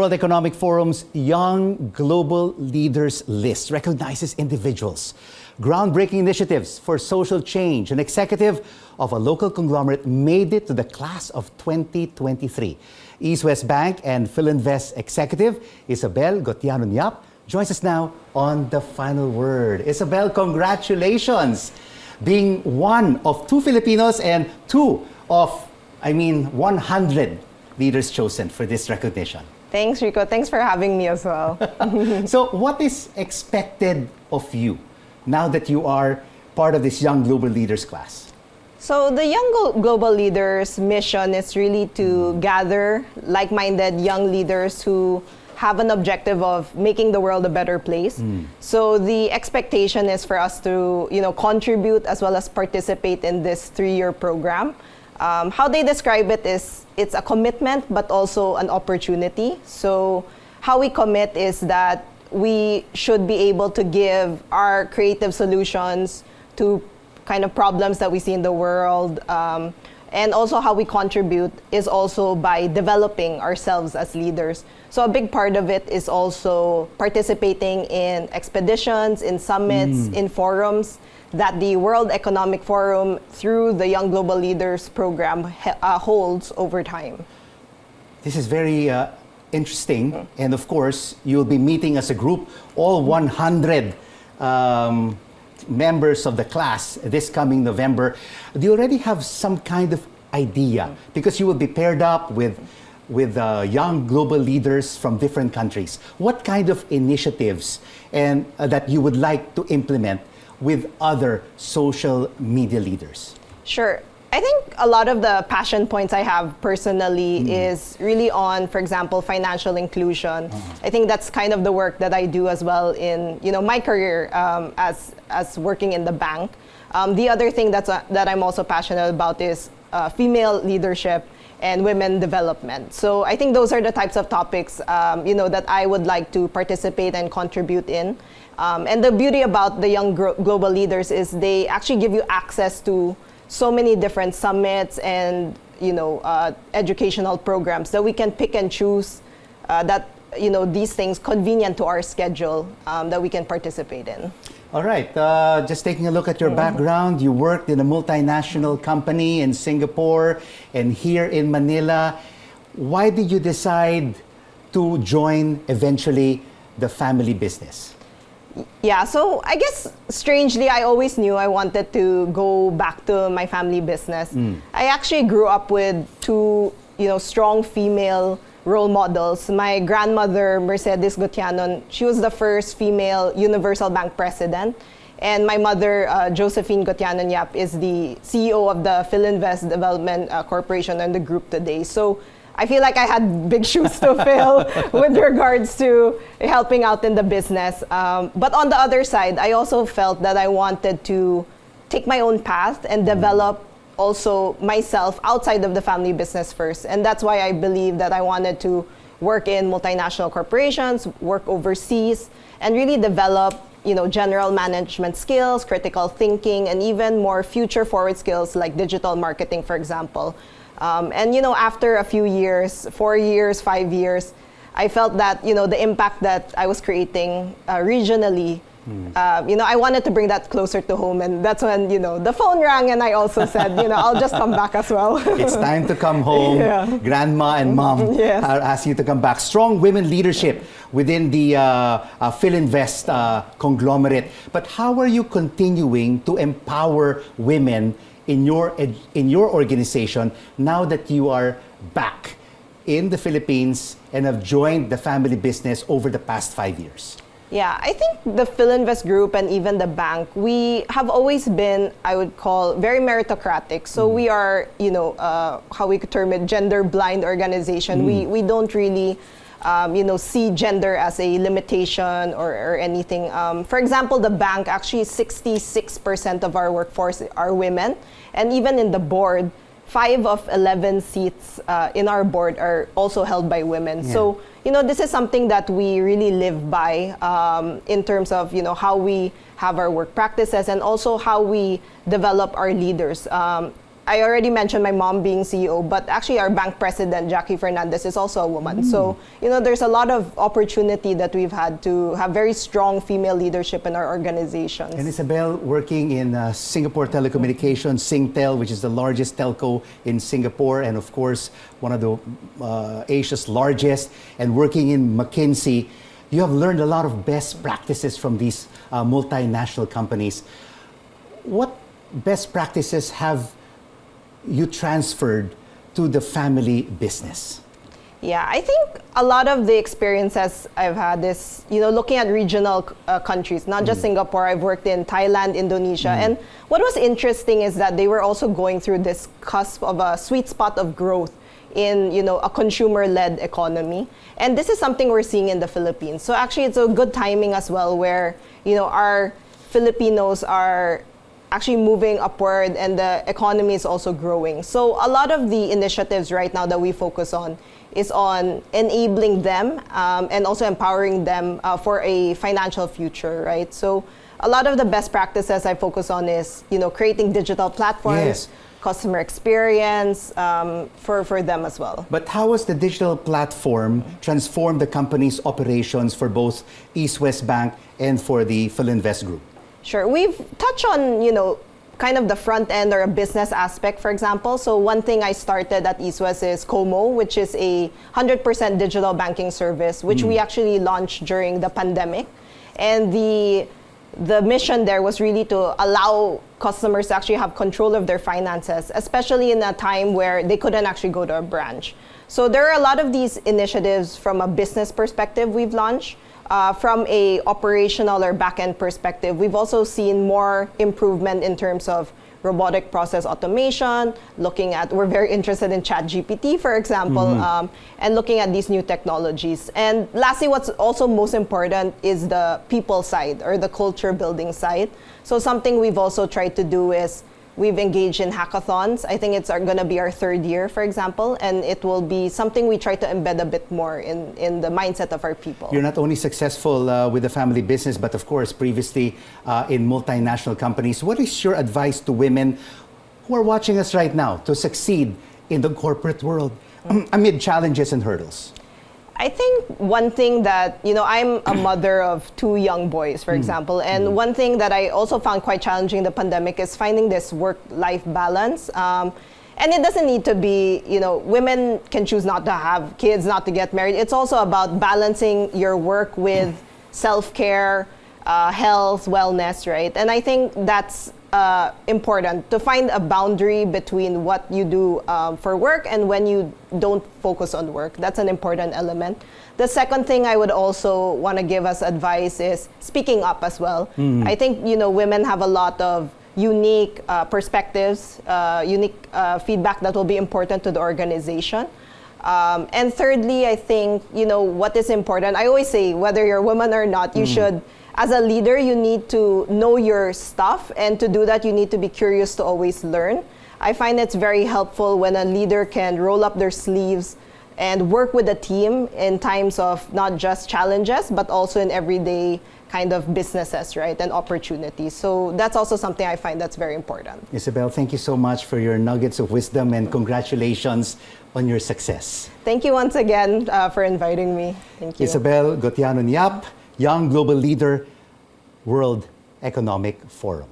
World Economic Forum's Young Global Leaders list recognizes individuals, groundbreaking initiatives for social change. An executive of a local conglomerate made it to the class of 2023. East West Bank and Philinvest executive Isabelle Gotianun Yap joins us now on The Final Word. Isabelle, congratulations! Being one of two Filipinos and two of, 100 leaders chosen for this recognition. Thanks, Rico. Thanks for having me as well. So what is expected of you now that you are part of this Young Global Leaders class? So the Young Global Leaders mission is really to gather like-minded young leaders who have an objective of making the world a better place. So the expectation is for us to, contribute as well as participate in this 3-year program. How they describe it is it's a commitment but also an opportunity. So how we commit is that we should be able to give our creative solutions to kind of problems that we see in the world. And also how we contribute is also by developing ourselves as leaders. So a big part of it is also participating in expeditions, in summits, in forums that the World Economic Forum through the Young Global Leaders program holds over time. This is very interesting. And of course, you'll be meeting as a group, all 100 members of the class this coming November. Do you already have some kind of idea? Because you will be paired up with young global leaders from different countries. What kind of initiatives and that you would like to implement with other social media leaders? Sure. I think a lot of the passion points I have personally is really on, for example, financial inclusion. I think that's kind of the work that I do as well in my career as working in the bank. The other thing that I'm also passionate about is female leadership and women development. So I think those are the types of topics that I would like to participate and contribute in. And the beauty about the Young Global Leaders is they actually give you access to so many different summits and educational programs that we can pick and choose that these things convenient to our schedule that we can participate in. All right, just taking a look at your background, you worked in a multinational company in Singapore and here in Manila. Why did you decide to join eventually the family business? Yeah, so I guess strangely, I always knew I wanted to go back to my family business. I actually grew up with two, strong female role models. My grandmother, Mercedes Gotianun, she was the first female Universal Bank president. And my mother, Josephine Gotianun Yap, is the CEO of the Philinvest Development Corporation and the group today. So I feel like I had big shoes to fill with regards to helping out in the business. But on the other side, I also felt that I wanted to take my own path and develop also myself outside of the family business first. And that's why I believe that I wanted to work in multinational corporations, work overseas, and really develop general management skills, critical thinking, and even more future-forward skills like digital marketing, for example. And after a few years, 4 years, 5 years, I felt that the impact that I was creating regionally, I wanted to bring that closer to home, and that's when the phone rang, and I also said, I'll just come back as well. It's time to come home. Yeah. Grandma and mom are asking you to come back. Strong women leadership within the Philinvest conglomerate. But how are you continuing to empower women in your organization now that you are back in the Philippines and have joined the family business over the past 5 years? Yeah, I think the Philinvest Group and even the bank, we have always been, I would call, very meritocratic. So we are, how we could term it, gender-blind organization. We don't really, see gender as a limitation or anything. For example, the bank, actually 66% of our workforce are women. And even in the board, 5 of 11 seats in our board are also held by women. Yeah. So, this is something that we really live by in terms of, how we have our work practices and also how we develop our leaders. I already mentioned my mom being CEO, but actually our bank president, Jackie Fernandez, is also a woman. So, there's a lot of opportunity that we've had to have very strong female leadership in our organizations. And Isabelle, working in Singapore Telecommunications, Singtel, which is the largest telco in Singapore, and of course, one of the Asia's largest, and working in McKinsey, you have learned a lot of best practices from these multinational companies. What best practices have you transferred to the family business? Yeah, I think a lot of the experiences I've had is, looking at regional countries, not just Singapore. I've worked in Thailand, Indonesia. And what was interesting is that they were also going through this cusp of a sweet spot of growth in, a consumer-led economy. And this is something we're seeing in the Philippines. So actually, it's a good timing as well where, our Filipinos are actually moving upward and the economy is also growing. So a lot of the initiatives right now that we focus on is on enabling them and also empowering them for a financial future, right? So a lot of the best practices I focus on is, creating digital platforms, customer experience for them as well. But how has the digital platform transformed the company's operations for both East West Bank and for the Philinvest Group? Sure. We've touched on, kind of the front end or a business aspect, for example. So one thing I started at East West is Como, which is a 100% digital banking service, which we actually launched during the pandemic. And the mission there was really to allow customers to actually have control of their finances, especially in a time where they couldn't actually go to a branch. So there are a lot of these initiatives from a business perspective we've launched. From a operational or back-end perspective, we've also seen more improvement in terms of robotic process automation, we're very interested in ChatGPT, for example, and looking at these new technologies. And lastly, what's also most important is the people side or the culture building side. So something we've also tried to do is we've engaged in hackathons. I think it's going to be our third year, for example, and it will be something we try to embed a bit more in the mindset of our people. You're not only successful with the family business, but of course, previously in multinational companies. What is your advice to women who are watching us right now to succeed in the corporate world amid challenges and hurdles? I think one thing that, I'm a mother of two young boys, for example, and one thing that I also found quite challenging in the pandemic is finding this work-life balance. And it doesn't need to be, women can choose not to have kids, not to get married. It's also about balancing your work with self-care, health, wellness, right? And I think that's important to find a boundary between what you do for work and when you don't focus on work. That's an important element. The second thing I would also want to give as advice is speaking up as well. I think, women have a lot of unique perspectives, unique feedback that will be important to the organization. And thirdly, I think, what is important, I always say, whether you're a woman or not, you should, as a leader, you need to know your stuff, and to do that, you need to be curious to always learn. I find it's very helpful when a leader can roll up their sleeves and work with a team in times of not just challenges, but also in everyday kind of businesses, right, and opportunities. So that's also something I find that's very important. Isabelle, thank you so much for your nuggets of wisdom, and congratulations on your success. Thank you once again for inviting me. Thank you. Isabelle Gotianun Yap, Young Global Leader, World Economic Forum.